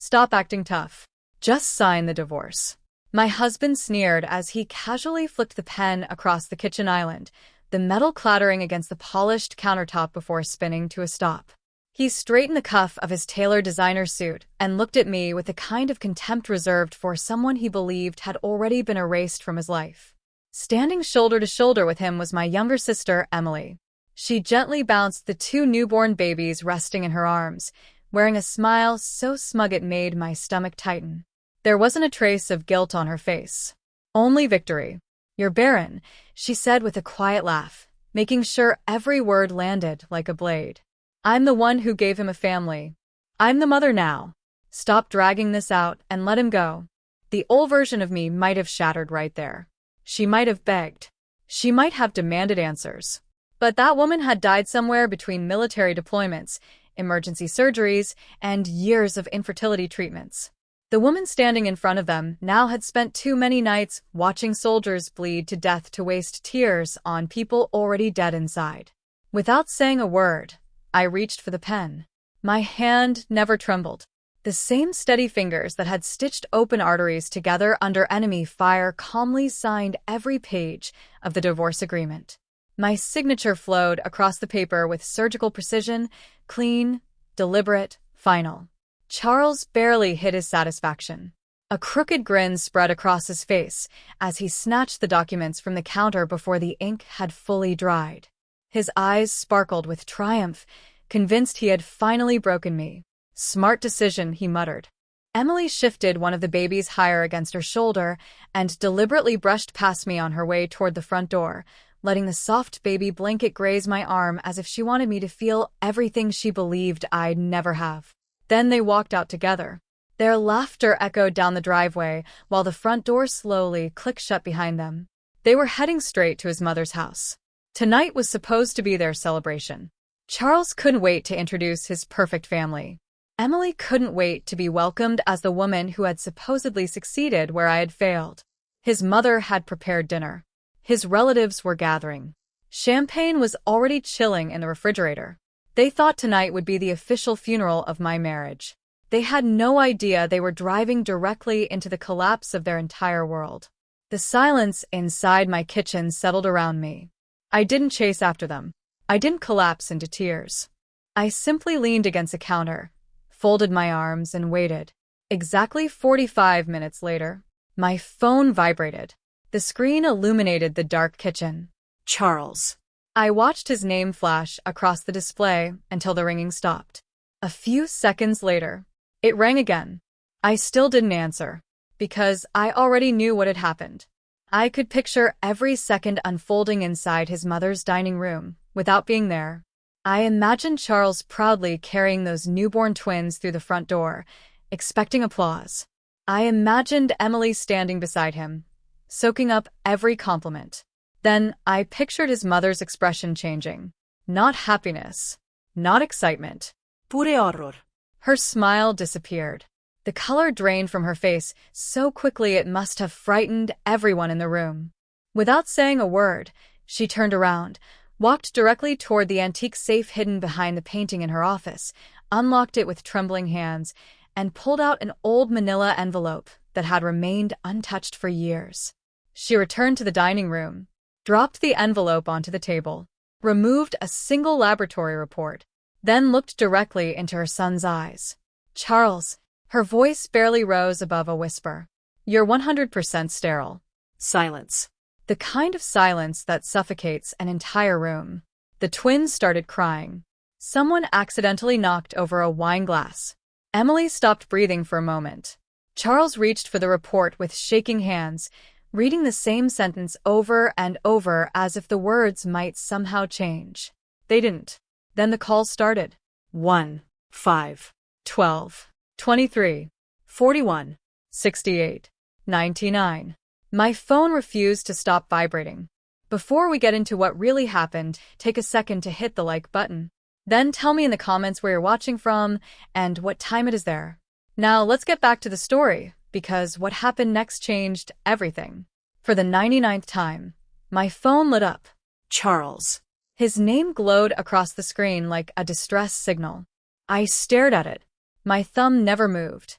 Stop acting tough. Just sign the divorce. My husband sneered as he casually flicked the pen across the kitchen island, the metal clattering against the polished countertop before spinning to a stop. He straightened the cuff of his tailored designer suit and looked at me with the kind of contempt reserved for someone he believed had already been erased from his life. Standing shoulder to shoulder with him was my younger sister, Emily. She gently bounced the two newborn babies resting in her arms, wearing a smile so smug it made my stomach tighten. There wasn't a trace of guilt on her face. Only victory. "You're Barren," she said with a quiet laugh, making sure every word landed like a blade. "I'm the one who gave him a family. I'm the mother now. Stop dragging this out and let him go." The old version of me might have shattered right there. She might have begged. She might have demanded answers. But that woman had died somewhere between military deployments, emergency surgeries, and years of infertility treatments. The woman standing in front of them now had spent too many nights watching soldiers bleed to death to waste tears on people already dead inside. Without saying a word, I reached for the pen. My hand never trembled. The same steady fingers that had stitched open arteries together under enemy fire calmly signed every page of the divorce agreement. My signature flowed across the paper with surgical precision, clean, deliberate, final. Charles barely hid his satisfaction. A crooked grin spread across his face as he snatched the documents from the counter before the ink had fully dried. His eyes sparkled with triumph, convinced he had finally broken me. "Smart decision," he muttered. Emily shifted one of the babies higher against her shoulder and deliberately brushed past me on her way toward the front door, letting the soft baby blanket graze my arm as if she wanted me to feel everything she believed I'd never have. Then they walked out together. Their laughter echoed down the driveway while the front door slowly clicked shut behind them. They were heading straight to his mother's house. Tonight was supposed to be their celebration. Charles couldn't wait to introduce his perfect family. Emily couldn't wait to be welcomed as the woman who had supposedly succeeded where I had failed. His mother had prepared dinner. His relatives were gathering. Champagne was already chilling in the refrigerator. They thought tonight would be the official funeral of my marriage. They had no idea they were driving directly into the collapse of their entire world. The silence inside my kitchen settled around me. I didn't chase after them. I didn't collapse into tears. I simply leaned against the counter, folded my arms, and waited. Exactly 45 minutes later, my phone vibrated. The screen illuminated the dark kitchen. "Charles." I watched his name flash across the display until the ringing stopped. A few seconds later, it rang again. I still didn't answer, because I already knew what had happened. I could picture every second unfolding inside his mother's dining room, without being there. I imagined Charles proudly carrying those newborn twins through the front door, expecting applause. I imagined Emily standing beside him, soaking up every compliment. Then I pictured his mother's expression changing. Not happiness, not excitement. Pure horror. Her smile disappeared. The color drained from her face so quickly it must have frightened everyone in the room. Without saying a word, she turned around, walked directly toward the antique safe hidden behind the painting in her office, unlocked it with trembling hands, and pulled out an old manila envelope that had remained untouched for years. She returned to the dining room, dropped the envelope onto the table, removed a single laboratory report, then looked directly into her son's eyes. "Charles," her voice barely rose above a whisper, "you're 100% sterile." Silence. The kind of silence that suffocates an entire room. The twins started crying. Someone accidentally knocked over a wine glass. Emily stopped breathing for a moment. Charles reached for the report with shaking hands, reading the same sentence over and over as if the words might somehow change. They didn't. Then the call started. 1, 5, 12, 23, 41, 68, 99. My phone refused to stop vibrating. Before we get into what really happened, take a second to hit the like button. Then tell me in the comments where you're watching from and what time it is there. Now let's get back to the story, because what happened next changed everything. For the 99th time, my phone lit up. Charles. His name glowed across the screen like a distress signal. I stared at it. My thumb never moved.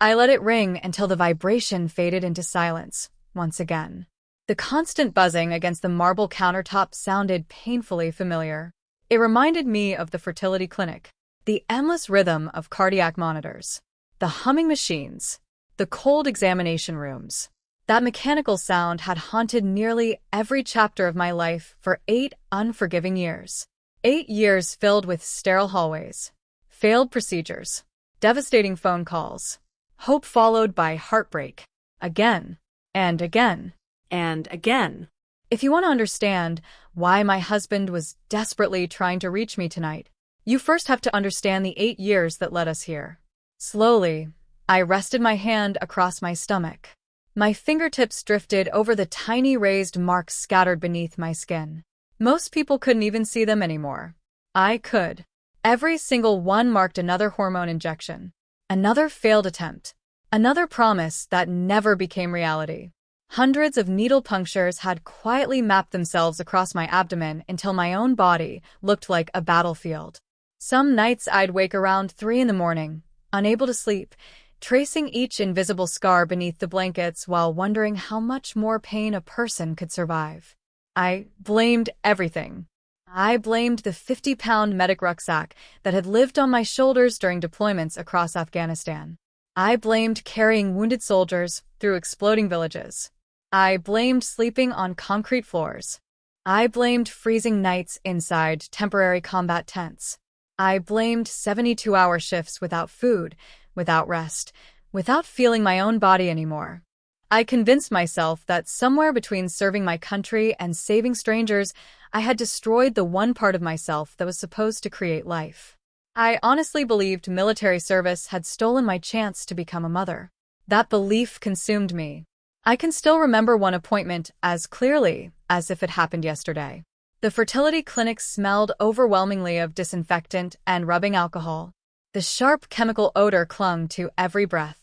I let it ring until the vibration faded into silence once again. The constant buzzing against the marble countertop sounded painfully familiar. It reminded me of the fertility clinic, the endless rhythm of cardiac monitors, the humming machines, the cold examination rooms. That mechanical sound had haunted nearly every chapter of my life for 8 unforgiving years. 8 years filled with sterile hallways, failed procedures, devastating phone calls, hope followed by heartbreak, again and again and again. If you want to understand why my husband was desperately trying to reach me tonight, you first have to understand the 8 years that led us here. Slowly, I rested my hand across my stomach. My fingertips drifted over the tiny raised marks scattered beneath my skin. Most people couldn't even see them anymore. I could. Every single one marked another hormone injection, another failed attempt, another promise that never became reality. Hundreds of needle punctures had quietly mapped themselves across my abdomen until my own body looked like a battlefield. Some nights I'd wake around 3 in the morning, unable to sleep, tracing each invisible scar beneath the blankets while wondering how much more pain a person could survive. I blamed everything. I blamed the 50-pound medic rucksack that had lived on my shoulders during deployments across Afghanistan. I blamed carrying wounded soldiers through exploding villages. I blamed sleeping on concrete floors. I blamed freezing nights inside temporary combat tents. I blamed 72-hour shifts without food, without rest, without feeling my own body anymore. I convinced myself that somewhere between serving my country and saving strangers, I had destroyed the one part of myself that was supposed to create life. I honestly believed military service had stolen my chance to become a mother. That belief consumed me. I can still remember one appointment as clearly as if it happened yesterday. The fertility clinic smelled overwhelmingly of disinfectant and rubbing alcohol. The sharp chemical odor clung to every breath.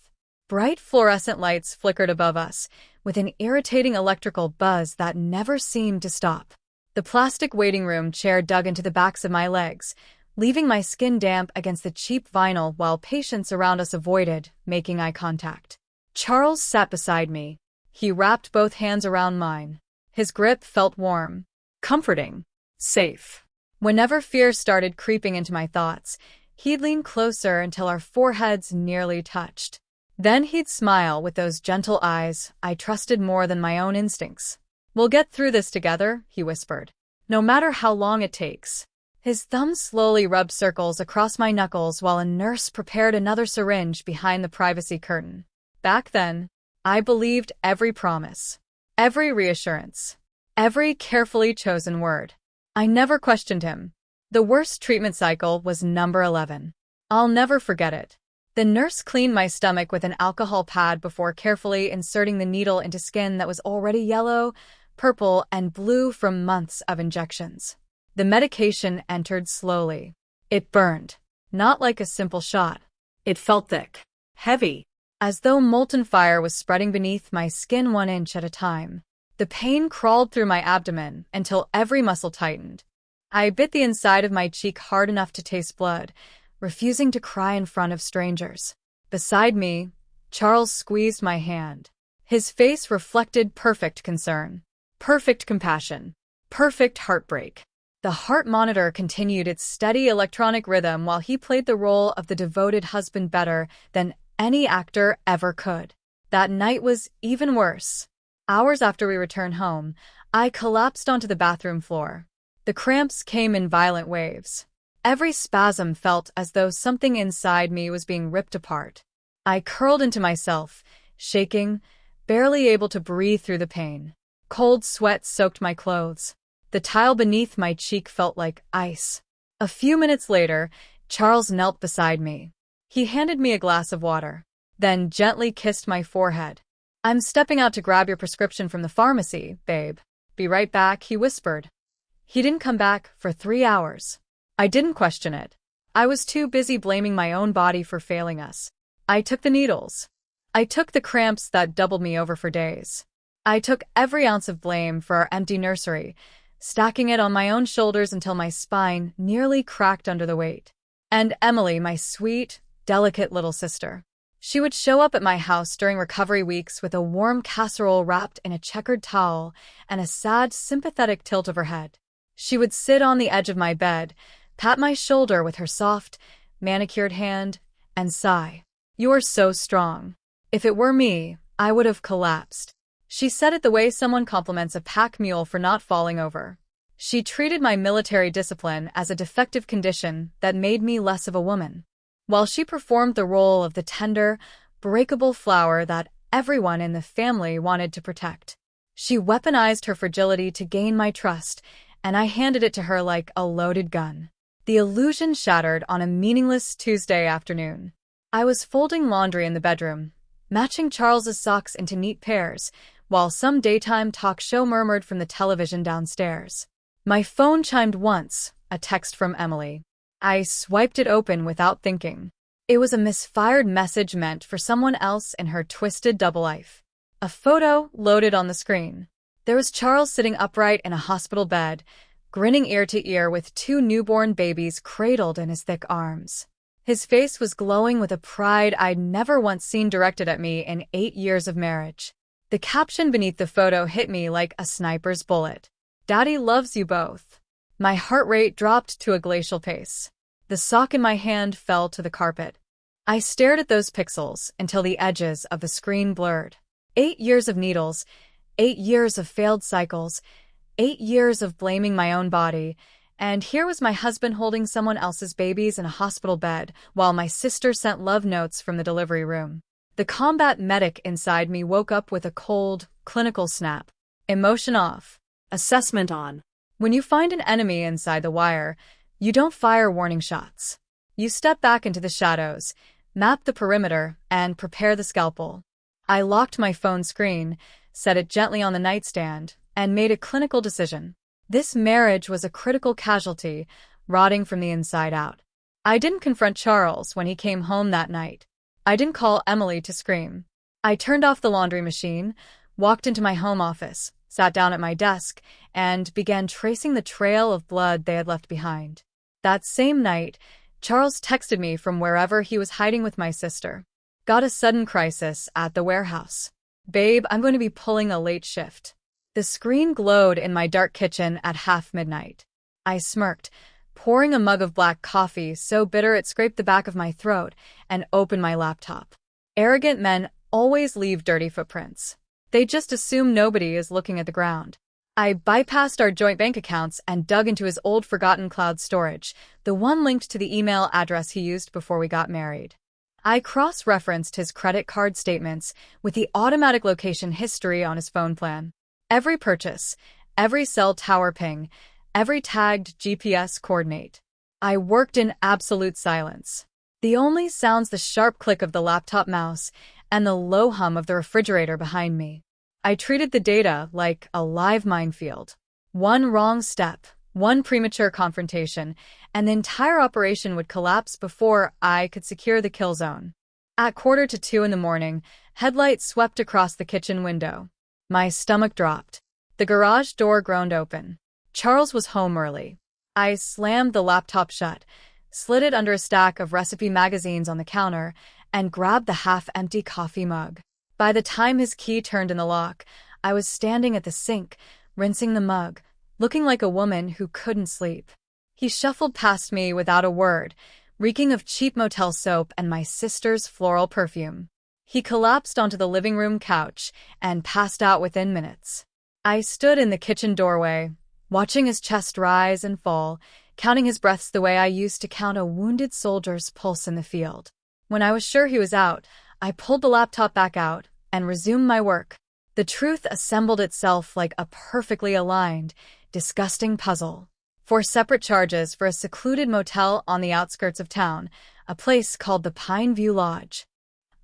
Bright fluorescent lights flickered above us, with an irritating electrical buzz that never seemed to stop. The plastic waiting room chair dug into the backs of my legs, leaving my skin damp against the cheap vinyl while patients around us avoided making eye contact. Charles sat beside me. He wrapped both hands around mine. His grip felt warm, comforting, safe. Whenever fear started creeping into my thoughts, he'd lean closer until our foreheads nearly touched. Then he'd smile with those gentle eyes I trusted more than my own instincts. "We'll get through this together," he whispered. "No matter how long it takes." His thumb slowly rubbed circles across my knuckles while a nurse prepared another syringe behind the privacy curtain. Back then, I believed every promise, every reassurance, every carefully chosen word. I never questioned him. The worst treatment cycle was number 11. I'll never forget it. The nurse cleaned my stomach with an alcohol pad before carefully inserting the needle into skin that was already yellow, purple, and blue from months of injections. The medication entered slowly. It burned, not like a simple shot. It felt thick, heavy, as though molten fire was spreading beneath my skin 1 inch at a time. The pain crawled through my abdomen until every muscle tightened. I bit the inside of my cheek hard enough to taste blood, refusing to cry in front of strangers. Beside me, Charles squeezed my hand. His face reflected perfect concern, perfect compassion, perfect heartbreak. The heart monitor continued its steady electronic rhythm while he played the role of the devoted husband better than any actor ever could. That night was even worse. Hours after we returned home, I collapsed onto the bathroom floor. The cramps came in violent waves. Every spasm felt as though something inside me was being ripped apart. I curled into myself, shaking, barely able to breathe through the pain. Cold sweat soaked my clothes. The tile beneath my cheek felt like ice. A few minutes later, Charles knelt beside me. He handed me a glass of water, then gently kissed my forehead. "I'm stepping out to grab your prescription from the pharmacy, babe. Be right back," he whispered. He didn't come back for 3 hours. I didn't question it. I was too busy blaming my own body for failing us. I took the needles. I took the cramps that doubled me over for days. I took every ounce of blame for our empty nursery, stacking it on my own shoulders until my spine nearly cracked under the weight. And Emily, my sweet, delicate little sister, She would show up at my house during recovery weeks with a warm casserole wrapped in a checkered towel and a sad, sympathetic tilt of her head. She would sit on the edge of my bed, pat my shoulder with her soft, manicured hand, and sigh. "You are so strong. If it were me, I would have collapsed." She said it the way someone compliments a pack mule for not falling over. She treated my military discipline as a defective condition that made me less of a woman, while she performed the role of the tender, breakable flower that everyone in the family wanted to protect. She weaponized her fragility to gain my trust, and I handed it to her like a loaded gun. The illusion shattered on a meaningless Tuesday afternoon. I was folding laundry in the bedroom, matching Charles's socks into neat pairs, while some daytime talk show murmured from the television downstairs. My phone chimed once, a text from Emily. I swiped it open without thinking. It was a misfired message meant for someone else in her twisted double life. A photo loaded on the screen. There was Charles sitting upright in a hospital bed, grinning ear to ear with two newborn babies cradled in his thick arms. His face was glowing with a pride I'd never once seen directed at me in 8 years of marriage. The caption beneath the photo hit me like a sniper's bullet. "Daddy loves you both." My heart rate dropped to a glacial pace. The sock in my hand fell to the carpet. I stared at those pixels until the edges of the screen blurred. 8 years of needles, 8 years of failed cycles, 8 years of blaming my own body, and here was my husband holding someone else's babies in a hospital bed while my sister sent love notes from the delivery room. The combat medic inside me woke up with a cold, clinical snap. Emotion off. Assessment on. When you find an enemy inside the wire, you don't fire warning shots. You step back into the shadows, map the perimeter, and prepare the scalpel. I locked my phone screen, set it gently on the nightstand, and made a clinical decision. This marriage was a critical casualty, rotting from the inside out. I didn't confront Charles when he came home that night. I didn't call Emily to scream. I turned off the laundry machine, walked into my home office, sat down at my desk, and began tracing the trail of blood they had left behind. That same night, Charles texted me from wherever he was hiding with my sister. "Got a sudden crisis at the warehouse. Babe, I'm going to be pulling a late shift." The screen glowed in my dark kitchen at midnight. I smirked, pouring a mug of black coffee so bitter it scraped the back of my throat, and opened my laptop. Arrogant men always leave dirty footprints. They just assume nobody is looking at the ground. I bypassed our joint bank accounts and dug into his old forgotten cloud storage, the one linked to the email address he used before we got married. I cross-referenced his credit card statements with the automatic location history on his phone plan. Every purchase, every cell tower ping, every tagged GPS coordinate. I worked in absolute silence. The only sounds the sharp click of the laptop mouse and the low hum of the refrigerator behind me. I treated the data like a live minefield. One wrong step, one premature confrontation, and the entire operation would collapse before I could secure the kill zone. At 1:45 in the morning, headlights swept across the kitchen window. My stomach dropped. The garage door groaned open. Charles was home early. I slammed the laptop shut, slid it under a stack of recipe magazines on the counter, and grabbed the half-empty coffee mug. By the time his key turned in the lock, I was standing at the sink, rinsing the mug, looking like a woman who couldn't sleep. He shuffled past me without a word, reeking of cheap motel soap and my sister's floral perfume. He collapsed onto the living room couch and passed out within minutes. I stood in the kitchen doorway, watching his chest rise and fall, counting his breaths the way I used to count a wounded soldier's pulse in the field. When I was sure he was out, I pulled the laptop back out and resumed my work. The truth assembled itself like a perfectly aligned, disgusting puzzle. 4 separate charges for a secluded motel on the outskirts of town, a place called the Pine View Lodge.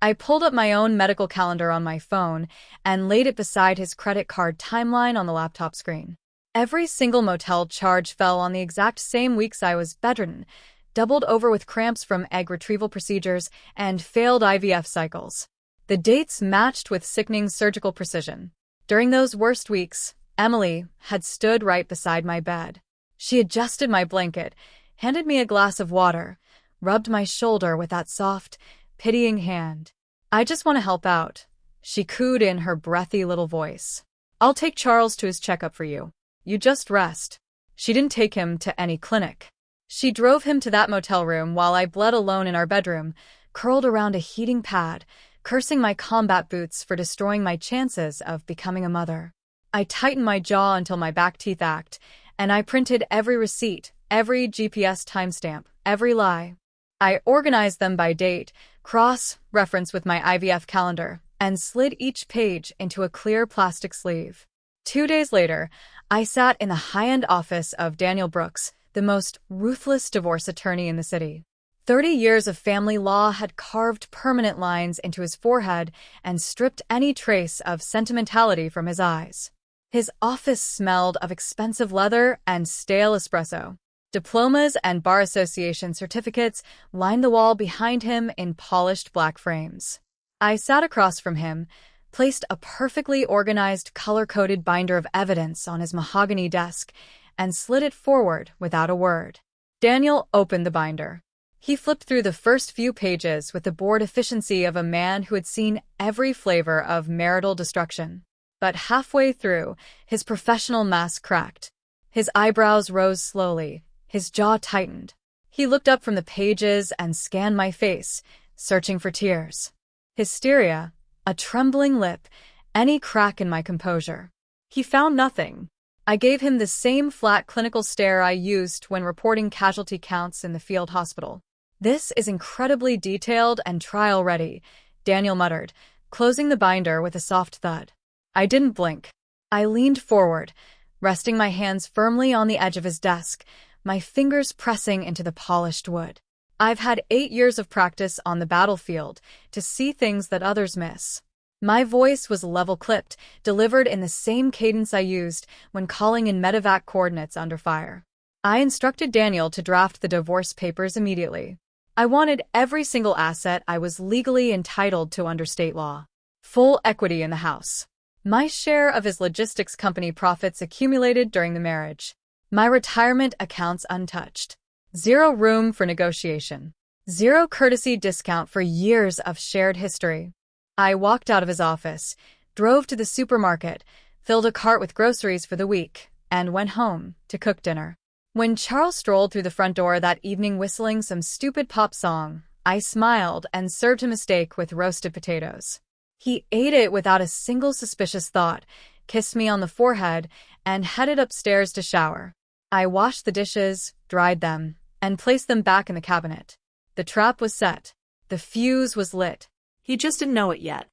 I pulled up my own medical calendar on my phone and laid it beside his credit card timeline on the laptop screen. Every single motel charge fell on the exact same weeks I was bedridden, doubled over with cramps from egg retrieval procedures and failed IVF cycles. The dates matched with sickening surgical precision. During those worst weeks, Emily had stood right beside my bed. She adjusted my blanket, handed me a glass of water, rubbed my shoulder with that soft, pitying hand. I just want to help out, she cooed in her breathy little voice. I'll take Charles to his checkup for you. You just rest. She didn't take him to any clinic. She drove him to that motel room while I bled alone in our bedroom, curled around a heating pad, cursing my combat boots for destroying my chances of becoming a mother. I tightened my jaw until my back teeth ached, and I printed every receipt, every GPS timestamp, every lie. I organized them by date, cross-referenced with my IVF calendar, and slid each page into a clear plastic sleeve. 2 days later, I sat in the high-end office of Daniel Brooks, the most ruthless divorce attorney in the city. 30 years of family law had carved permanent lines into his forehead and stripped any trace of sentimentality from his eyes. His office smelled of expensive leather and stale espresso. Diplomas and bar association certificates lined the wall behind him in polished black frames. I sat across from him, placed a perfectly organized color-coded binder of evidence on his mahogany desk, and slid it forward without a word. Daniel opened the binder. He flipped through the first few pages with the bored efficiency of a man who had seen every flavor of marital destruction. But halfway through, his professional mask cracked. His eyebrows rose slowly, his jaw tightened. He looked up from the pages and scanned my face, searching for tears. Hysteria, a trembling lip, any crack in my composure. He found nothing. I gave him the same flat clinical stare I used when reporting casualty counts in the field hospital. This is incredibly detailed and trial-ready, Daniel muttered, closing the binder with a soft thud. I didn't blink. I leaned forward, resting my hands firmly on the edge of his desk, my fingers pressing into the polished wood. I've had 8 years of practice on the battlefield to see things that others miss. My voice was level-clipped, delivered in the same cadence I used when calling in medevac coordinates under fire. I instructed Daniel to draft the divorce papers immediately. I wanted every single asset I was legally entitled to under state law. Full equity in the house. My share of his logistics company profits accumulated during the marriage. My retirement accounts untouched. 0 room for negotiation. 0 courtesy discount for years of shared history. I walked out of his office, drove to the supermarket, filled a cart with groceries for the week, and went home to cook dinner. When Charles strolled through the front door that evening whistling some stupid pop song, I smiled and served him a steak with roasted potatoes. He ate it without a single suspicious thought, kissed me on the forehead, and headed upstairs to shower. I washed the dishes, dried them, and placed them back in the cabinet. The trap was set. The fuse was lit. He just didn't know it yet.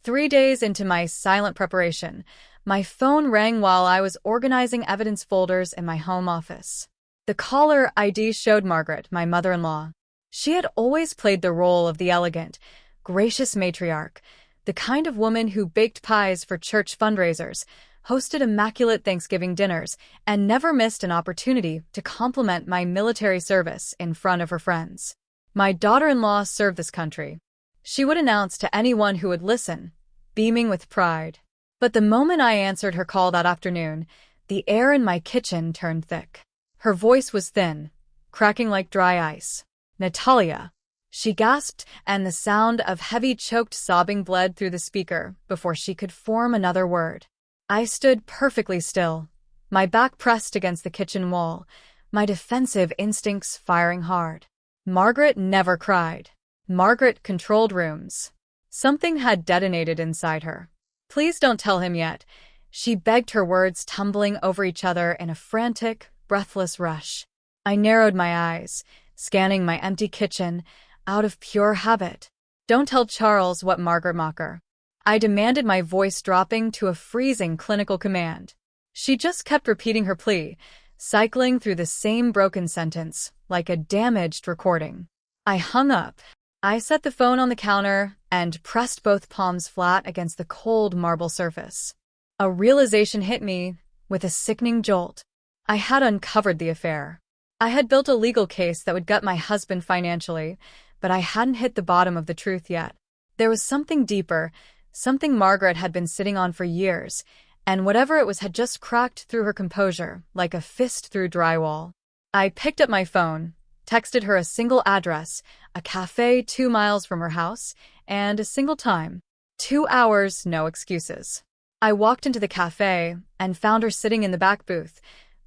3 days into my silent preparation, my phone rang while I was organizing evidence folders in my home office. The caller ID showed Margaret, my mother-in-law. She had always played the role of the elegant, gracious matriarch, the kind of woman who baked pies for church fundraisers, hosted immaculate Thanksgiving dinners, and never missed an opportunity to compliment my military service in front of her friends. My daughter-in-law served this country. She would announce to anyone who would listen, beaming with pride. But the moment I answered her call that afternoon, the air in my kitchen turned thick. Her voice was thin, cracking like dry ice. "Natalia." She gasped, and the sound of heavy choked sobbing bled through the speaker before she could form another word. I stood perfectly still, my back pressed against the kitchen wall, my defensive instincts firing hard. Margaret never cried. Margaret controlled rooms. Something had detonated inside her. "Please don't tell him yet," she begged, her words tumbling over each other in a frantic, breathless rush. I narrowed my eyes, scanning my empty kitchen, out of pure habit. "Don't tell Charles what Margaret Mocker," I demanded, my voice dropping to a freezing clinical command. She just kept repeating her plea, cycling through the same broken sentence, like a damaged recording. I hung up. I set the phone on the counter and pressed both palms flat against the cold marble surface. A realization hit me with a sickening jolt. I had uncovered the affair. I had built a legal case that would gut my husband financially, but I hadn't hit the bottom of the truth yet. There was something deeper, something Margaret had been sitting on for years, and whatever it was had just cracked through her composure, like a fist through drywall. I picked up my phone, texted her a single address, a cafe 2 miles from her house, and a single time. 2 hours, no excuses. I walked into the cafe and found her sitting in the back booth,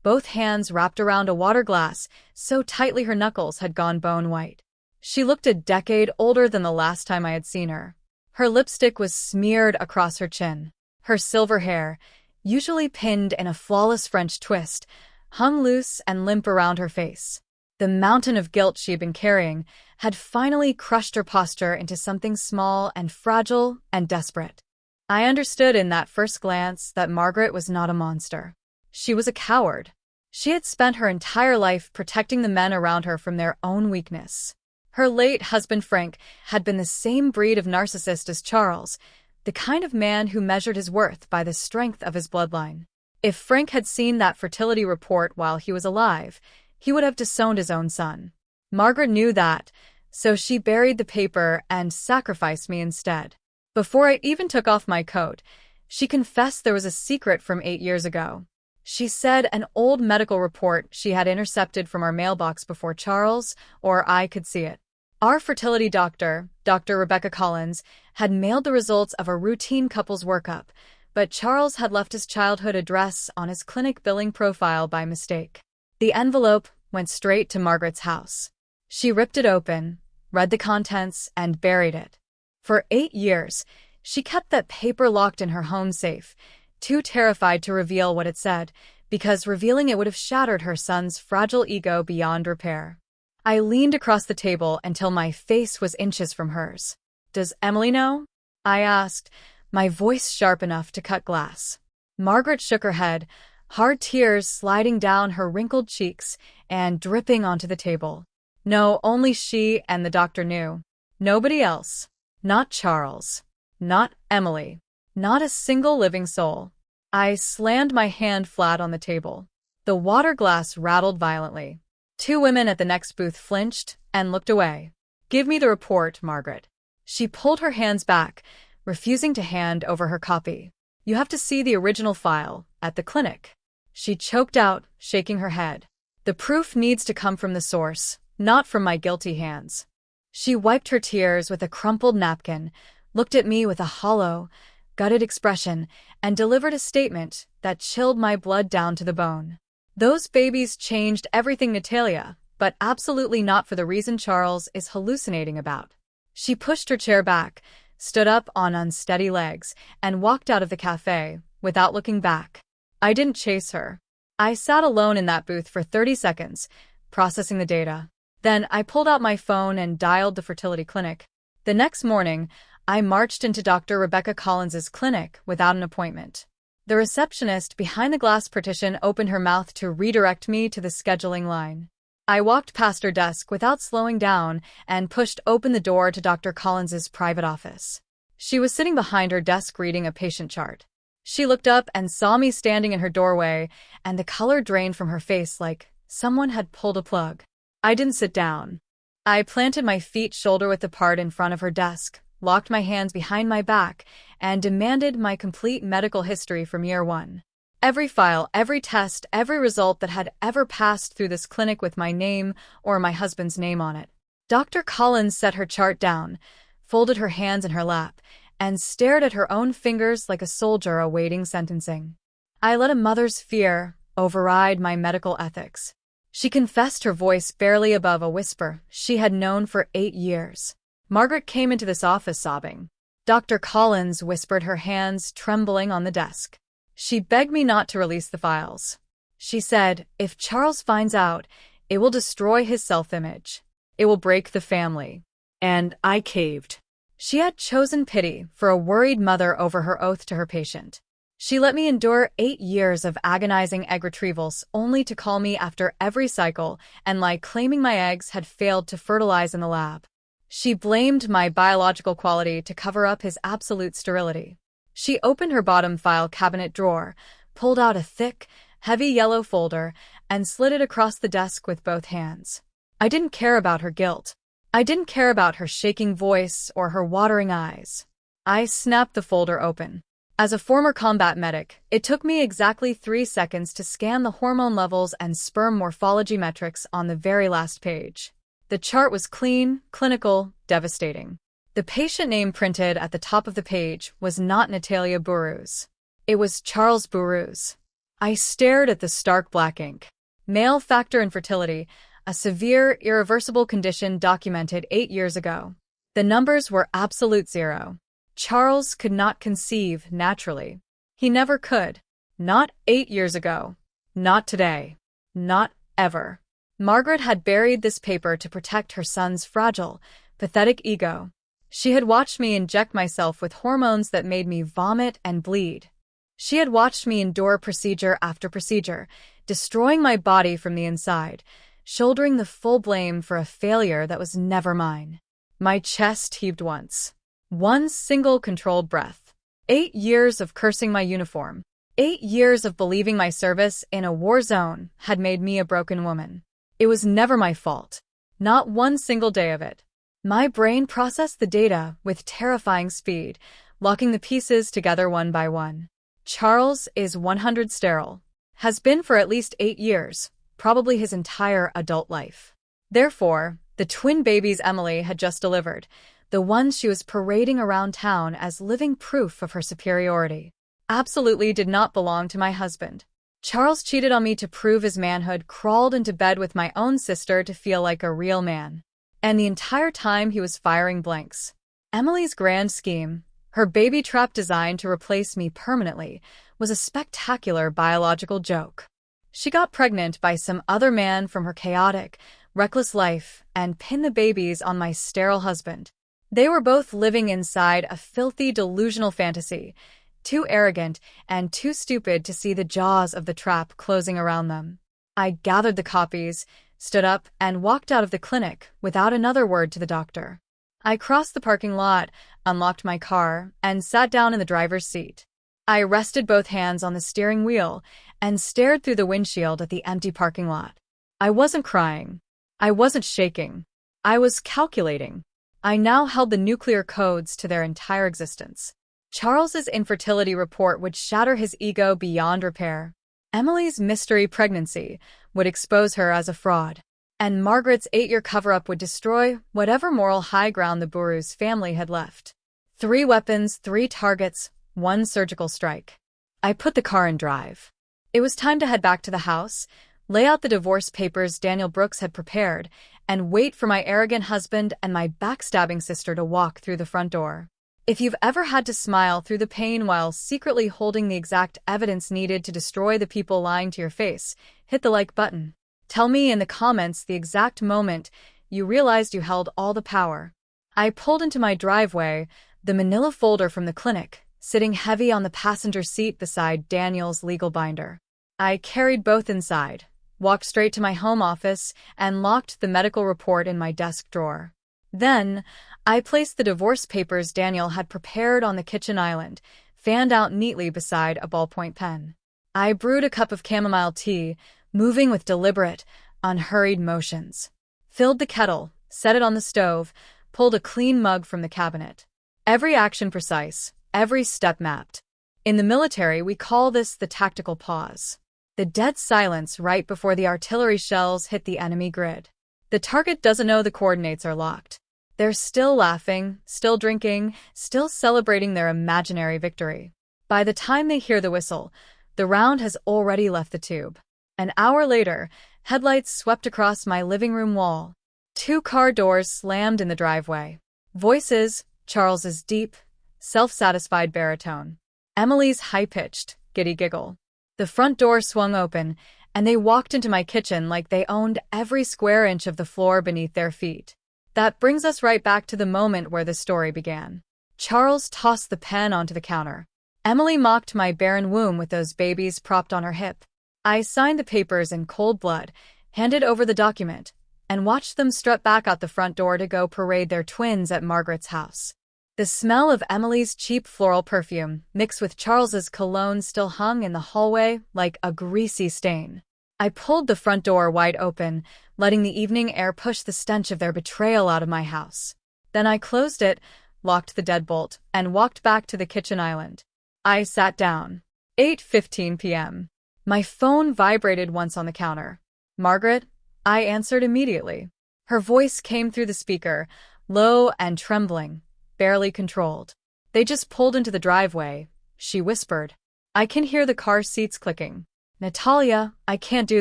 both hands wrapped around a water glass so tightly her knuckles had gone bone white. She looked a decade older than the last time I had seen her. Her lipstick was smeared across her chin. Her silver hair, usually pinned in a flawless French twist, hung loose and limp around her face. The mountain of guilt she had been carrying had finally crushed her posture into something small and fragile and desperate. I understood in that first glance that Margaret was not a monster. She was a coward. She had spent her entire life protecting the men around her from their own weakness. Her late husband Frank had been the same breed of narcissist as Charles, the kind of man who measured his worth by the strength of his bloodline. If Frank had seen that fertility report while he was alive, he would have disowned his own son. Margaret knew that, so she buried the paper and sacrificed me instead. Before I even took off my coat, she confessed there was a secret from 8 years ago. She said an old medical report she had intercepted from our mailbox before Charles or I could see it. Our fertility doctor, Dr. Rebecca Collins, had mailed the results of a routine couples workup, but Charles had left his childhood address on his clinic billing profile by mistake. The envelope went straight to Margaret's house. She ripped it open, read the contents, and buried it. For 8 years, she kept that paper locked in her home safe, too terrified to reveal what it said, because revealing it would have shattered her son's fragile ego beyond repair. I leaned across the table until my face was inches from hers. "Does Emily know?" I asked, my voice sharp enough to cut glass. Margaret shook her head, hard tears sliding down her wrinkled cheeks and dripping onto the table. No, only she and the doctor knew. Nobody else. Not Charles. Not Emily. Not a single living soul. I slammed my hand flat on the table. The water glass rattled violently. 2 women at the next booth flinched and looked away. "Give me the report, Margaret." She pulled her hands back, refusing to hand over her copy. "You have to see the original file, at the clinic." She choked out, shaking her head. "The proof needs to come from the source, not from my guilty hands." She wiped her tears with a crumpled napkin, looked at me with a hollow, gutted expression, and delivered a statement that chilled my blood down to the bone. "Those babies changed everything, Natalia, but absolutely not for the reason Charles is hallucinating about." She pushed her chair back, stood up on unsteady legs, and walked out of the cafe, without looking back. I didn't chase her. I sat alone in that booth for 30 seconds, processing the data. Then I pulled out my phone and dialed the fertility clinic. The next morning, I marched into Dr. Rebecca Collins's clinic without an appointment. The receptionist behind the glass partition opened her mouth to redirect me to the scheduling line. I walked past her desk without slowing down and pushed open the door to Dr. Collins's private office. She was sitting behind her desk reading a patient chart. She looked up and saw me standing in her doorway, and the color drained from her face like someone had pulled a plug. I didn't sit down. I planted my feet shoulder-width apart in front of her desk, locked my hands behind my back, and demanded my complete medical history from year one. Every file, every test, every result that had ever passed through this clinic with my name or my husband's name on it. Dr. Collins set her chart down, folded her hands in her lap, and stared at her own fingers like a soldier awaiting sentencing. I let a mother's fear override my medical ethics. She confessed, her voice barely above a whisper, she had known for 8 years. Margaret came into this office sobbing. Dr. Collins whispered, her hands trembling on the desk. She begged me not to release the files. She said, if Charles finds out, it will destroy his self-image. It will break the family. And I caved. She had chosen pity for a worried mother over her oath to her patient. She let me endure 8 years of agonizing egg retrievals only to call me after every cycle and lie claiming my eggs had failed to fertilize in the lab. She blamed my biological quality to cover up his absolute sterility. She opened her bottom file cabinet drawer, pulled out a thick, heavy yellow folder, and slid it across the desk with both hands. I didn't care about her guilt. I didn't care about her shaking voice or her watering eyes. I snapped the folder open. As a former combat medic, it took me exactly 3 seconds to scan the hormone levels and sperm morphology metrics on the very last page. The chart was clean, clinical, devastating. The patient name printed at the top of the page was not Natalia Burrows. It was Charles Burrows. I stared at the stark black ink. Male factor infertility, a severe, irreversible condition documented 8 years ago. The numbers were absolute zero. Charles could not conceive naturally. He never could. Not 8 years ago. Not today. Not ever. Margaret had buried this paper to protect her son's fragile, pathetic ego. She had watched me inject myself with hormones that made me vomit and bleed. She had watched me endure procedure after procedure, destroying my body from the inside, shouldering the full blame for a failure that was never mine. My chest heaved once. One single controlled breath. 8 years of cursing my uniform. 8 years of believing my service in a war zone had made me a broken woman. It was never my fault. Not one single day of it. My brain processed the data with terrifying speed, locking the pieces together one by one. Charles is 100 sterile. Has been for at least 8 years, probably his entire adult life. Therefore, the twin babies Emily had just delivered, the ones she was parading around town as living proof of her superiority, absolutely did not belong to my husband. Charles cheated on me to prove his manhood, crawled into bed with my own sister to feel like a real man. And the entire time he was firing blanks. Emily's grand scheme, her baby trap designed to replace me permanently, was a spectacular biological joke. She got pregnant by some other man from her chaotic, reckless life and pinned the babies on my sterile husband. They were both living inside a filthy, delusional fantasy, too arrogant and too stupid to see the jaws of the trap closing around them. I gathered the copies, stood up, and walked out of the clinic without another word to the doctor. I crossed the parking lot, unlocked my car, and sat down in the driver's seat. I rested both hands on the steering wheel and stared through the windshield at the empty parking lot. I wasn't crying. I wasn't shaking. I was calculating. I now held the nuclear codes to their entire existence. Charles's infertility report would shatter his ego beyond repair. Emily's mystery pregnancy would expose her as a fraud. And Margaret's 8-year cover-up would destroy whatever moral high ground the Burrows family had left. 3 weapons, 3 targets, 1 surgical strike. I put the car in drive. It was time to head back to the house, lay out the divorce papers Daniel Brooks had prepared, and wait for my arrogant husband and my backstabbing sister to walk through the front door. If you've ever had to smile through the pain while secretly holding the exact evidence needed to destroy the people lying to your face, hit the like button. Tell me in the comments the exact moment you realized you held all the power. I pulled into my driveway, the manila folder from the clinic, sitting heavy on the passenger seat beside Daniel's legal binder. I carried both inside, walked straight to my home office, and locked the medical report in my desk drawer. Then, I placed the divorce papers Daniel had prepared on the kitchen island, fanned out neatly beside a ballpoint pen. I brewed a cup of chamomile tea, moving with deliberate, unhurried motions. Filled the kettle, set it on the stove, pulled a clean mug from the cabinet. Every action precise, every step mapped. In the military, we call this the tactical pause. The dead silence right before the artillery shells hit the enemy grid. The target doesn't know the coordinates are locked. They're still laughing, still drinking, still celebrating their imaginary victory. By the time they hear the whistle, the round has already left the tube. An hour later, headlights swept across my living room wall. 2 car doors slammed in the driveway. Voices, Charles's deep, self-satisfied baritone. Emily's high-pitched, giddy giggle. The front door swung open, and they walked into my kitchen like they owned every square inch of the floor beneath their feet. That brings us right back to the moment where the story began. Charles tossed the pen onto the counter. Emily mocked my barren womb with those babies propped on her hip. I signed the papers in cold blood, handed over the document, and watched them strut back out the front door to go parade their twins at Margaret's house. The smell of Emily's cheap floral perfume, mixed with Charles's cologne, still hung in the hallway like a greasy stain. I pulled the front door wide open, letting the evening air push the stench of their betrayal out of my house. Then I closed it, locked the deadbolt, and walked back to the kitchen island. I sat down. 8:15 p.m. My phone vibrated once on the counter. Margaret? I answered immediately. Her voice came through the speaker, low and trembling, barely controlled. They just pulled into the driveway, she whispered. I can hear the car seats clicking. Natalia, I can't do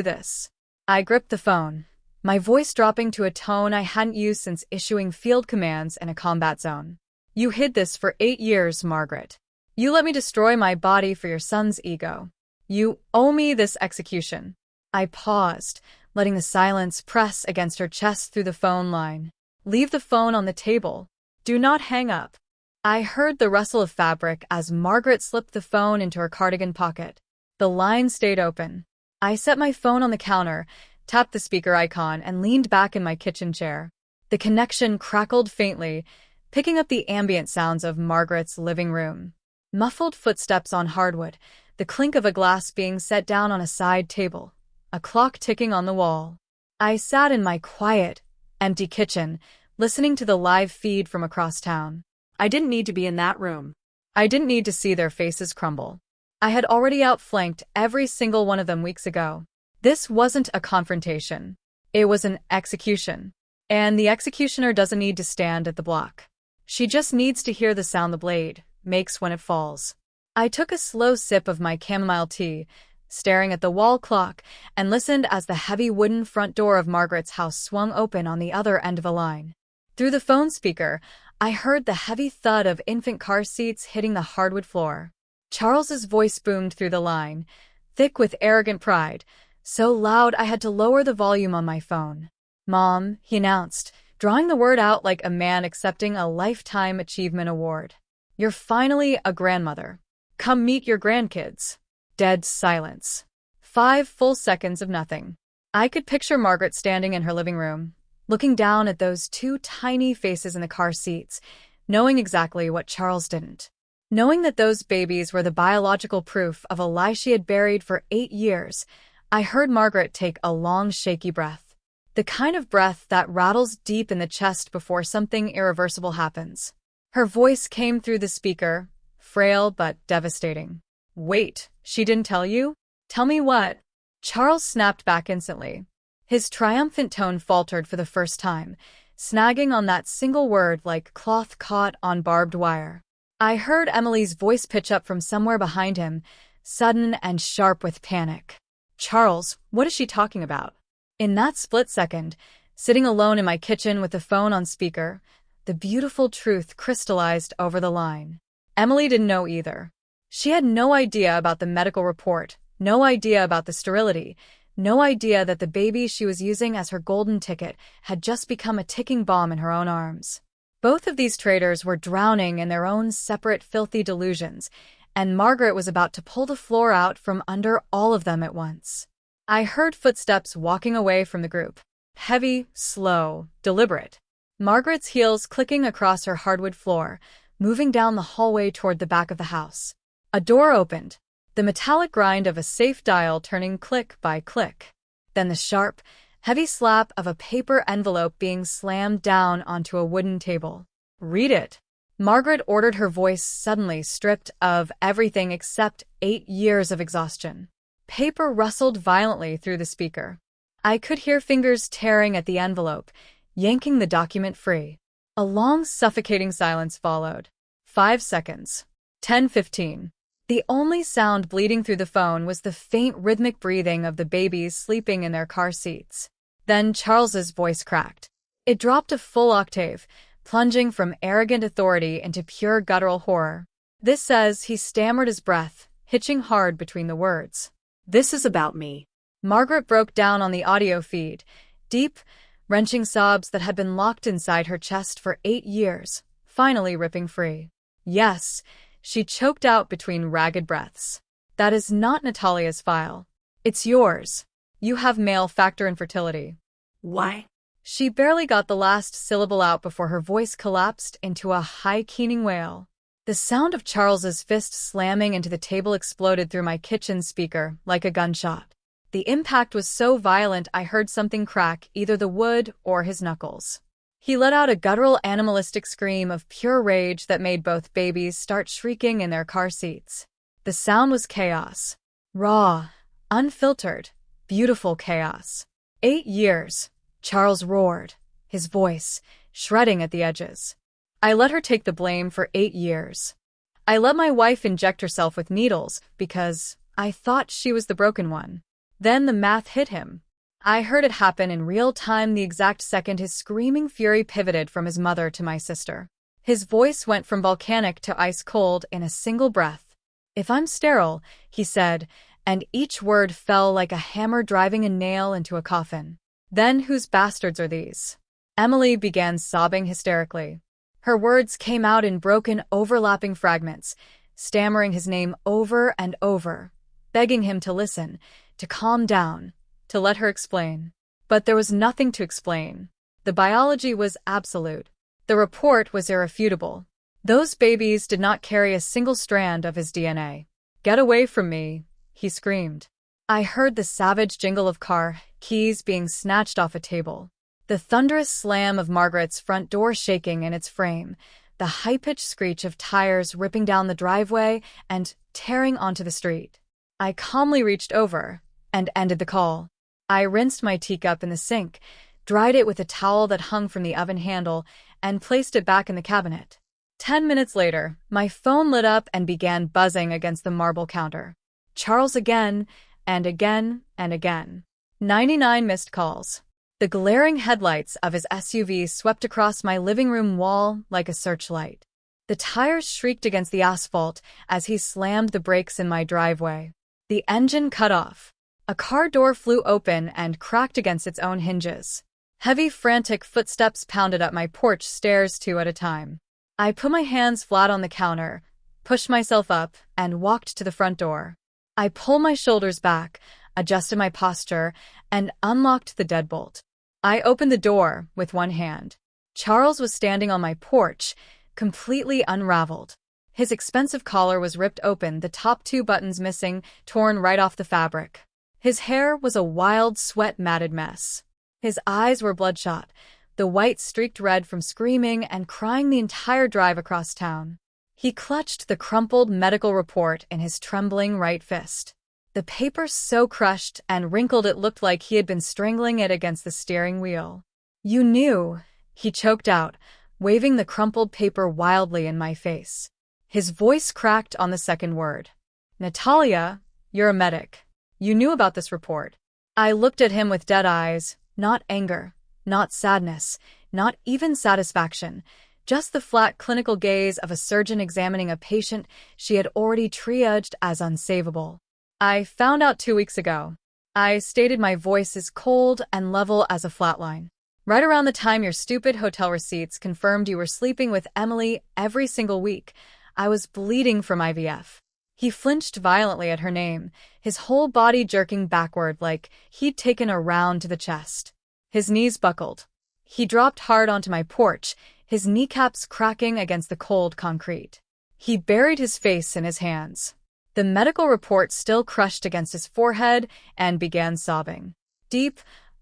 this. I gripped the phone, my voice dropping to a tone I hadn't used since issuing field commands in a combat zone. You hid this for 8 years, Margaret. You let me destroy my body for your son's ego. You owe me this execution. I paused, letting the silence press against her chest through the phone line. Leave the phone on the table. Do not hang up. I heard the rustle of fabric as Margaret slipped the phone into her cardigan pocket. The line stayed open. I set my phone on the counter, tapped the speaker icon, and leaned back in my kitchen chair. The connection crackled faintly, picking up the ambient sounds of Margaret's living room. Muffled footsteps on hardwood, the clink of a glass being set down on a side table, a clock ticking on the wall. I sat in my quiet, empty kitchen, listening to the live feed from across town. I didn't need to be in that room. I didn't need to see their faces crumble. I had already outflanked every single one of them weeks ago. This wasn't a confrontation. It was an execution. And the executioner doesn't need to stand at the block. She just needs to hear the sound the blade makes when it falls. I took a slow sip of my chamomile tea, staring at the wall clock, and listened as the heavy wooden front door of Margaret's house swung open on the other end of a line. Through the phone speaker, I heard the heavy thud of infant car seats hitting the hardwood floor. Charles's voice boomed through the line, thick with arrogant pride, so loud I had to lower the volume on my phone. Mom, he announced, drawing the word out like a man accepting a Lifetime Achievement Award. You're finally a grandmother. Come meet your grandkids. Dead silence. 5 full seconds of nothing. I could picture Margaret standing in her living room, looking down at those 2 tiny faces in the car seats, knowing exactly what Charles didn't. Knowing that those babies were the biological proof of a lie she had buried for 8 years, I heard Margaret take a long, shaky breath. The kind of breath that rattles deep in the chest before something irreversible happens. Her voice came through the speaker, frail but devastating. Wait, she didn't tell you? Tell me what? Charles snapped back instantly. His triumphant tone faltered for the first time, snagging on that single word like cloth caught on barbed wire. I heard Emily's voice pitch up from somewhere behind him, sudden and sharp with panic. Charles, what is she talking about? In that split second, sitting alone in my kitchen with the phone on speaker, the beautiful truth crystallized over the line. Emily didn't know either. She had no idea about the medical report, no idea about the sterility, no idea that the baby she was using as her golden ticket had just become a ticking bomb in her own arms. Both of these traitors were drowning in their own separate filthy delusions, and Margaret was about to pull the floor out from under all of them at once. I heard footsteps walking away from the group. Heavy, slow, deliberate. Margaret's heels clicking across her hardwood floor, moving down the hallway toward the back of the house. A door opened, the metallic grind of a safe dial turning click by click. Then the sharp, heavy slap of a paper envelope being slammed down onto a wooden table. Read it. Margaret ordered, her voice suddenly stripped of everything except 8 years of exhaustion. Paper rustled violently through the speaker. I could hear fingers tearing at the envelope, yanking the document free. A long, suffocating silence followed. 5 seconds. 10:15. The only sound bleeding through the phone was the faint rhythmic breathing of the babies sleeping in their car seats. Then Charles's voice cracked. It dropped a full octave, plunging from arrogant authority into pure guttural horror. This says, he stammered his breath, hitching hard between the words. This is about me. Margaret broke down on the audio feed, deep, wrenching sobs that had been locked inside her chest for 8 years, finally ripping free. Yes, she choked out between ragged breaths. That is not Natalia's file. It's yours. You have male factor infertility. Why? She barely got the last syllable out before her voice collapsed into a high keening wail. The sound of Charles's fist slamming into the table exploded through my kitchen speaker like a gunshot. The impact was so violent I heard something crack, either the wood or his knuckles. He let out a guttural animalistic scream of pure rage that made both babies start shrieking in their car seats. The sound was chaos. Raw, unfiltered, beautiful chaos. 8 years, Charles roared, his voice shredding at the edges. I let her take the blame for 8 years. I let my wife inject herself with needles because I thought she was the broken one. Then the math hit him. I heard it happen in real time the exact second his screaming fury pivoted from his mother to my sister. His voice went from volcanic to ice cold in a single breath. "If I'm sterile," he said, and each word fell like a hammer driving a nail into a coffin. "Then whose bastards are these?" Emily began sobbing hysterically. Her words came out in broken, overlapping fragments, stammering his name over and over, begging him to listen, to calm down, to let her explain. But there was nothing to explain. The biology was absolute. The report was irrefutable. Those babies did not carry a single strand of his DNA. "Get away from me," he screamed. I heard the savage jingle of car keys being snatched off a table, the thunderous slam of Margaret's front door shaking in its frame, the high-pitched screech of tires ripping down the driveway and tearing onto the street. I calmly reached over and ended the call. I rinsed my teacup in the sink, dried it with a towel that hung from the oven handle, and placed it back in the cabinet. 10 minutes later, my phone lit up and began buzzing against the marble counter. Charles again, and again, and again. 99 missed calls. The glaring headlights of his SUV swept across my living room wall like a searchlight. The tires shrieked against the asphalt as he slammed the brakes in my driveway. The engine cut off. A car door flew open and cracked against its own hinges. Heavy, frantic footsteps pounded up my porch stairs 2 at a time. I put my hands flat on the counter, pushed myself up, and walked to the front door. I pulled my shoulders back, adjusted my posture, and unlocked the deadbolt. I opened the door with one hand. Charles was standing on my porch, completely unraveled. His expensive collar was ripped open, the top 2 buttons missing, torn right off the fabric. His hair was a wild, sweat-matted mess. His eyes were bloodshot, the white streaked red from screaming and crying the entire drive across town. He clutched the crumpled medical report in his trembling right fist. The paper so crushed and wrinkled it looked like he had been strangling it against the steering wheel. "You knew," he choked out, waving the crumpled paper wildly in my face. His voice cracked on the second word. "Natalia, you're a medic. You knew about this report." I looked at him with dead eyes, not anger, not sadness, not even satisfaction, just the flat clinical gaze of a surgeon examining a patient she had already triaged as unsavable. "I found out 2 weeks ago." I stated, my voice as cold and level as a flatline. "Right around the time your stupid hotel receipts confirmed you were sleeping with Emily every single week, I was bleeding from IVF." He flinched violently at her name, his whole body jerking backward like he'd taken a round to the chest. His knees buckled. He dropped hard onto my porch, his kneecaps cracking against the cold concrete. He buried his face in his hands. The medical report still crushed against his forehead, and began sobbing. Deep,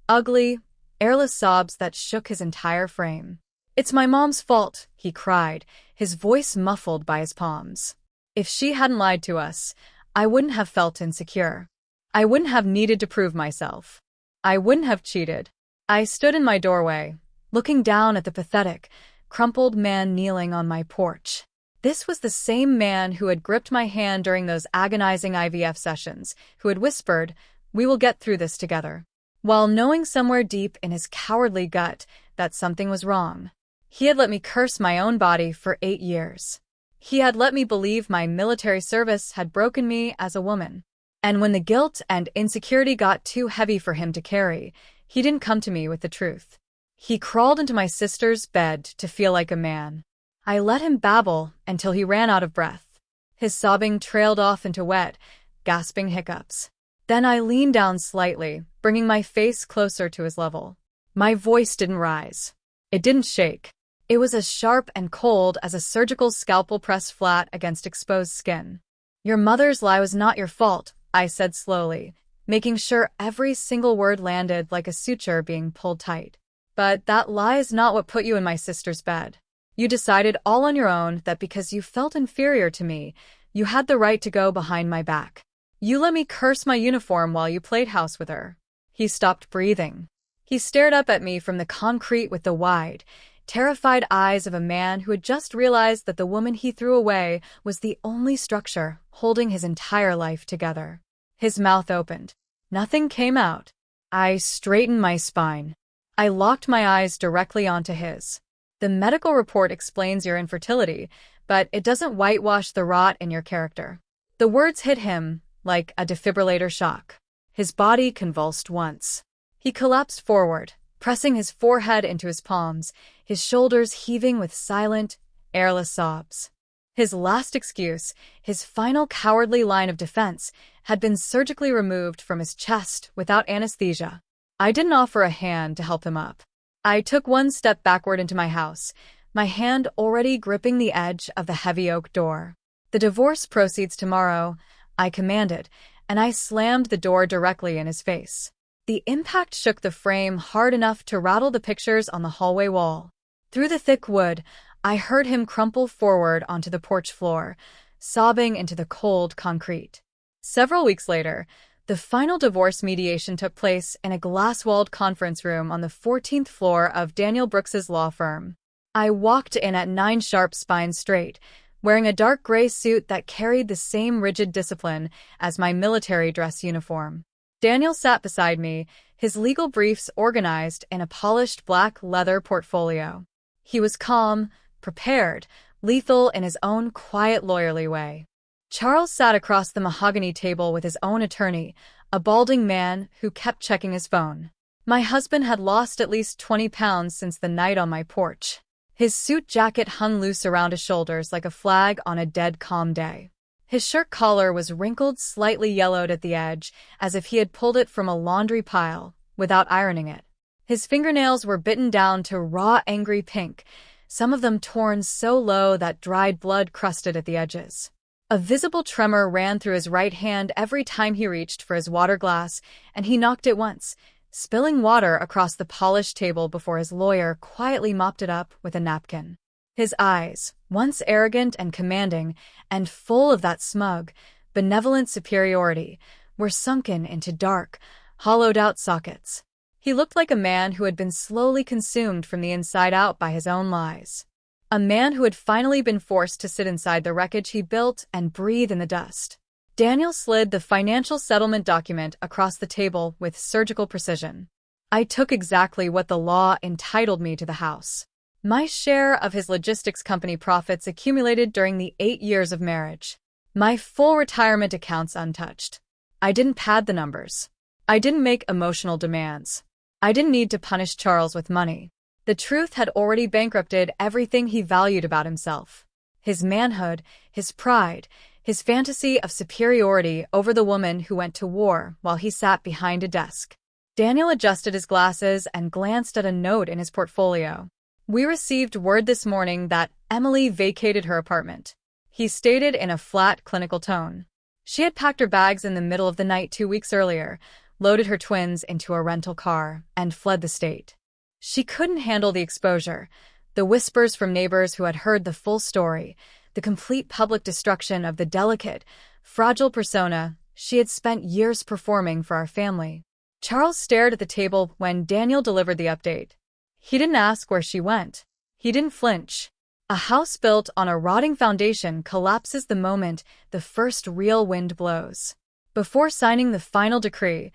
ugly, airless sobs that shook his entire frame. "It's my mom's fault," he cried, his voice muffled by his palms. "If she hadn't lied to us, I wouldn't have felt insecure. I wouldn't have needed to prove myself. I wouldn't have cheated." I stood in my doorway, looking down at the pathetic, crumpled man kneeling on my porch. This was the same man who had gripped my hand during those agonizing IVF sessions, who had whispered, "We will get through this together," while knowing somewhere deep in his cowardly gut that something was wrong. He had let me curse my own body for 8 years. He had let me believe my military service had broken me as a woman. And when the guilt and insecurity got too heavy for him to carry, he didn't come to me with the truth. He crawled into my sister's bed to feel like a man. I let him babble until he ran out of breath. His sobbing trailed off into wet, gasping hiccups. Then I leaned down slightly, bringing my face closer to his level. My voice didn't rise. It didn't shake. It was as sharp and cold as a surgical scalpel pressed flat against exposed skin. "Your mother's lie was not your fault," I said slowly, making sure every single word landed like a suture being pulled tight. "But that lie is not what put you in my sister's bed. You decided all on your own that because you felt inferior to me, You had the right to go behind my back. You let me curse my uniform while you played house with her." He stopped breathing. He stared up at me from the concrete with the wide, terrified eyes of a man who had just realized that the woman he threw away was the only structure holding his entire life together. His mouth opened. Nothing came out. I straightened my spine. I locked my eyes directly onto his. "The medical report explains your infertility, but it doesn't whitewash the rot in your character." The words hit him like a defibrillator shock. His body convulsed once. He collapsed forward, pressing his forehead into his palms, his shoulders heaving with silent, airless sobs. His last excuse, his final cowardly line of defense, had been surgically removed from his chest without anesthesia. I didn't offer a hand to help him up. I took one step backward into my house, my hand already gripping the edge of the heavy oak door. "The divorce proceeds tomorrow," I commanded, and I slammed the door directly in his face. The impact shook the frame hard enough to rattle the pictures on the hallway wall. Through the thick wood, I heard him crumple forward onto the porch floor, sobbing into the cold concrete. Several weeks later, the final divorce mediation took place in a glass-walled conference room on the 14th floor of Daniel Brooks's law firm. I walked in at 9 sharp, spine straight, wearing a dark gray suit that carried the same rigid discipline as my military dress uniform. Daniel sat beside me, his legal briefs organized in a polished black leather portfolio. He was calm, prepared, lethal in his own quiet, lawyerly way. Charles sat across the mahogany table with his own attorney, a balding man who kept checking his phone. My husband had lost at least 20 pounds since the night on my porch. His suit jacket hung loose around his shoulders like a flag on a dead calm day. His shirt collar was wrinkled, slightly yellowed at the edge, as if he had pulled it from a laundry pile without ironing it. His fingernails were bitten down to raw, angry pink, some of them torn so low that dried blood crusted at the edges. A visible tremor ran through his right hand every time he reached for his water glass, and he knocked it once, spilling water across the polished table before his lawyer quietly mopped it up with a napkin. His eyes, once arrogant and commanding, and full of that smug, benevolent superiority, were sunken into dark, hollowed-out sockets. He looked like a man who had been slowly consumed from the inside out by his own lies. A man who had finally been forced to sit inside the wreckage he built and breathe in the dust. Daniel slid the financial settlement document across the table with surgical precision. I took exactly what the law entitled me to the house. My share of his logistics company profits accumulated during the 8 years of marriage. My full retirement accounts untouched. I didn't pad the numbers. I didn't make emotional demands. I didn't need to punish Charles with money. The truth had already bankrupted everything he valued about himself. His manhood, his pride, his fantasy of superiority over the woman who went to war while he sat behind a desk. Daniel adjusted his glasses and glanced at a note in his portfolio. "We received word this morning that Emily vacated her apartment," he stated in a flat, clinical tone. She had packed her bags in the middle of the night 2 weeks earlier, loaded her twins into a rental car, and fled the state. She couldn't handle the exposure, the whispers from neighbors who had heard the full story, the complete public destruction of the delicate, fragile persona she had spent years performing for our family. Charles stared at the table when Daniel delivered the update. He didn't ask where she went. He didn't flinch. A house built on a rotting foundation collapses the moment the first real wind blows. Before signing the final decree,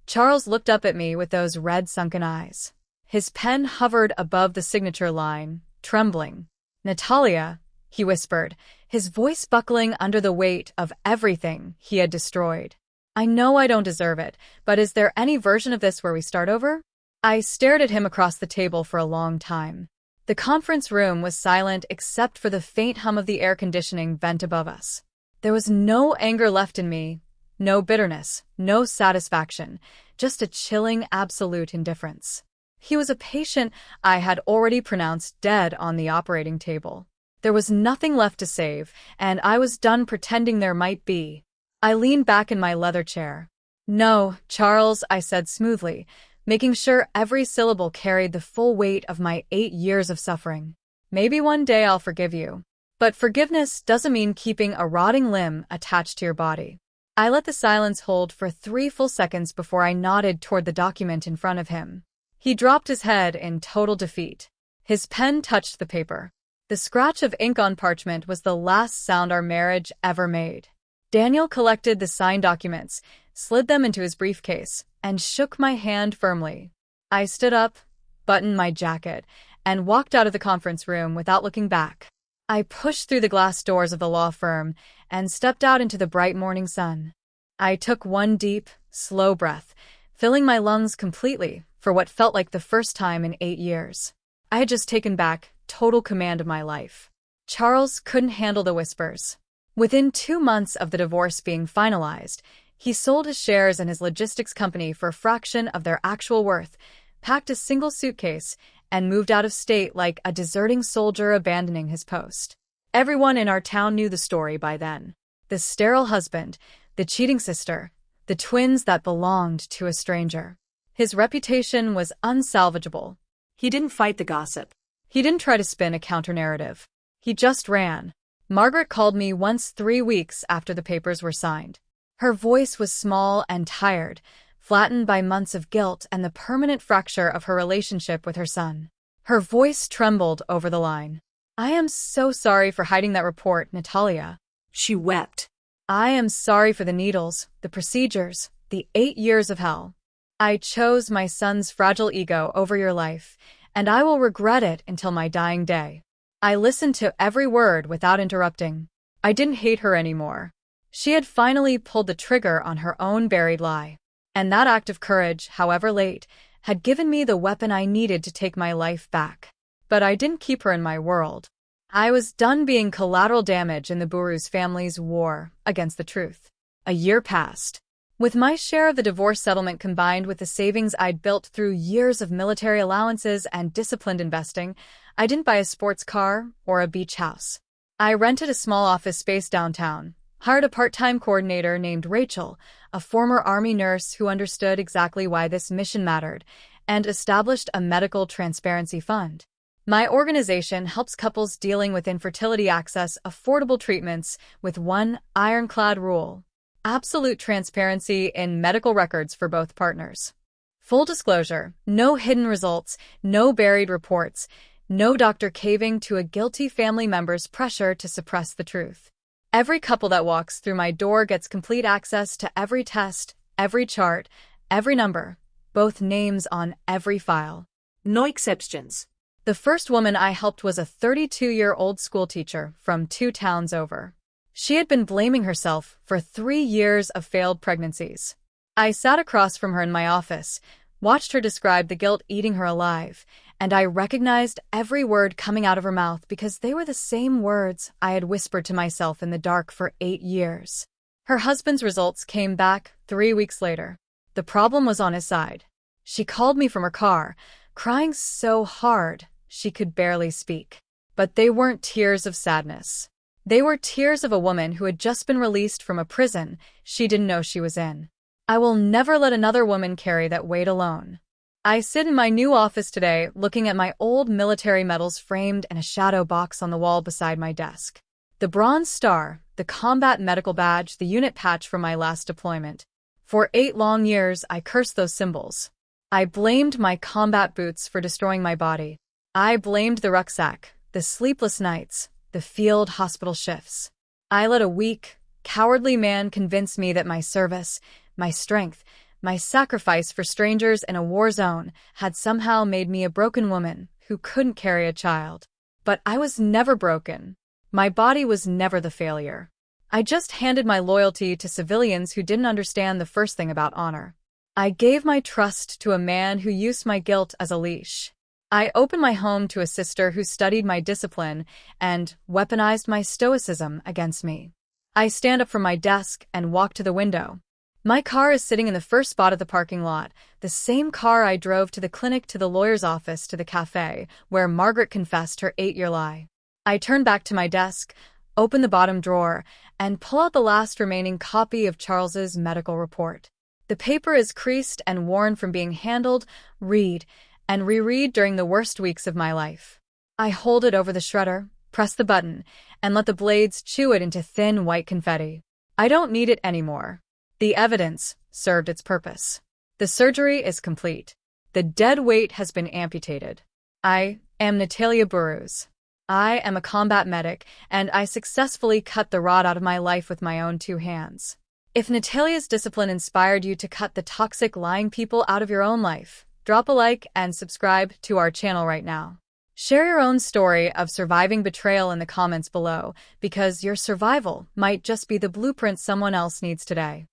Charles looked up at me with those red sunken eyes. His pen hovered above the signature line, trembling. "Natalia," he whispered, his voice buckling under the weight of everything he had destroyed. "I know I don't deserve it, but is there any version of this where we start over?" I stared at him across the table for a long time. The conference room was silent except for the faint hum of the air conditioning vent above us. There was no anger left in me, no bitterness, no satisfaction, just a chilling, absolute indifference. He was a patient I had already pronounced dead on the operating table. There was nothing left to save, and I was done pretending there might be. I leaned back in my leather chair. "No, Charles," I said smoothly, making sure every syllable carried the full weight of my 8 years of suffering. "Maybe one day I'll forgive you. But forgiveness doesn't mean keeping a rotting limb attached to your body. I let the silence hold for 3 full seconds before I nodded toward the document in front of him. He dropped his head in total defeat. His pen touched the paper. The scratch of ink on parchment was the last sound our marriage ever made. Daniel collected the signed documents, slid them into his briefcase, and shook my hand firmly. I stood up, buttoned my jacket, and walked out of the conference room without looking back. I pushed through the glass doors of the law firm and stepped out into the bright morning sun. I took one deep, slow breath, filling my lungs completely for what felt like the first time in 8 years. I had just taken back total command of my life. Charles couldn't handle the whispers. Within 2 months of the divorce being finalized, he sold his shares in his logistics company for a fraction of their actual worth, packed a single suitcase, and moved out of state like a deserting soldier abandoning his post. Everyone in our town knew the story by then. The sterile husband, the cheating sister, the twins that belonged to a stranger. His reputation was unsalvageable. He didn't fight the gossip. He didn't try to spin a counter-narrative. He just ran. Margaret called me once 3 weeks after the papers were signed. Her voice was small and tired, flattened by months of guilt and the permanent fracture of her relationship with her son. Her voice trembled over the line. "I am so sorry for hiding that report, Natalia." She wept. "I am sorry for the needles, the procedures, the 8 years of hell. I chose my son's fragile ego over your life, and I will regret it until my dying day." I listened to every word without interrupting. I didn't hate her anymore. She had finally pulled the trigger on her own buried lie. And that act of courage, however late, had given me the weapon I needed to take my life back. But I didn't keep her in my world. I was done being collateral damage in the Burus family's war against the truth. A year passed. With my share of the divorce settlement combined with the savings I'd built through years of military allowances and disciplined investing, I didn't buy a sports car or a beach house. I rented a small office space downtown, hired a part-time coordinator named Rachel, a former Army nurse who understood exactly why this mission mattered, and established a medical transparency fund. My organization helps couples dealing with infertility access affordable treatments with one ironclad rule: absolute transparency in medical records for both partners. Full disclosure, no hidden results, no buried reports, no doctor caving to a guilty family member's pressure to suppress the truth. Every couple that walks through my door gets complete access to every test, every chart, every number, both names on every file. No exceptions. The first woman I helped was a 32-year-old schoolteacher from 2 towns over. She had been blaming herself for 3 years of failed pregnancies. I sat across from her in my office, watched her describe the guilt eating her alive, and I recognized every word coming out of her mouth because they were the same words I had whispered to myself in the dark for 8 years. Her husband's results came back 3 weeks later. The problem was on his side. She called me from her car, crying so hard she could barely speak. But they weren't tears of sadness. They were tears of a woman who had just been released from a prison she didn't know she was in. I will never let another woman carry that weight alone. I sit in my new office today looking at my old military medals framed in a shadow box on the wall beside my desk. The Bronze Star, the combat medical badge, the unit patch from my last deployment. For 8 long years, I cursed those symbols. I blamed my combat boots for destroying my body. I blamed the rucksack, the sleepless nights, the field hospital shifts. I let a weak, cowardly man convince me that my service, my strength, my sacrifice for strangers in a war zone had somehow made me a broken woman who couldn't carry a child. But I was never broken. My body was never the failure. I just handed my loyalty to civilians who didn't understand the first thing about honor. I gave my trust to a man who used my guilt as a leash. I opened my home to a sister who studied my discipline and weaponized my stoicism against me. I stand up from my desk and walk to the window. My car is sitting in the first spot of the parking lot, the same car I drove to the clinic, to the lawyer's office, to the cafe, where Margaret confessed her 8-year lie. I turn back to my desk, open the bottom drawer, and pull out the last remaining copy of Charles's medical report. The paper is creased and worn from being handled, read, and reread during the worst weeks of my life. I hold it over the shredder, Press the button, and let the blades chew it into thin white confetti. I don't need it anymore. The evidence served its purpose. The surgery is complete. The dead weight has been amputated. I am Natalia Burrows. I am a combat medic, and I successfully cut the rot out of my life with my own 2 hands. If Natalia's discipline inspired you to cut the toxic, lying people out of your own life, drop a like and subscribe to our channel right now. Share your own story of surviving betrayal in the comments below, because your survival might just be the blueprint someone else needs today.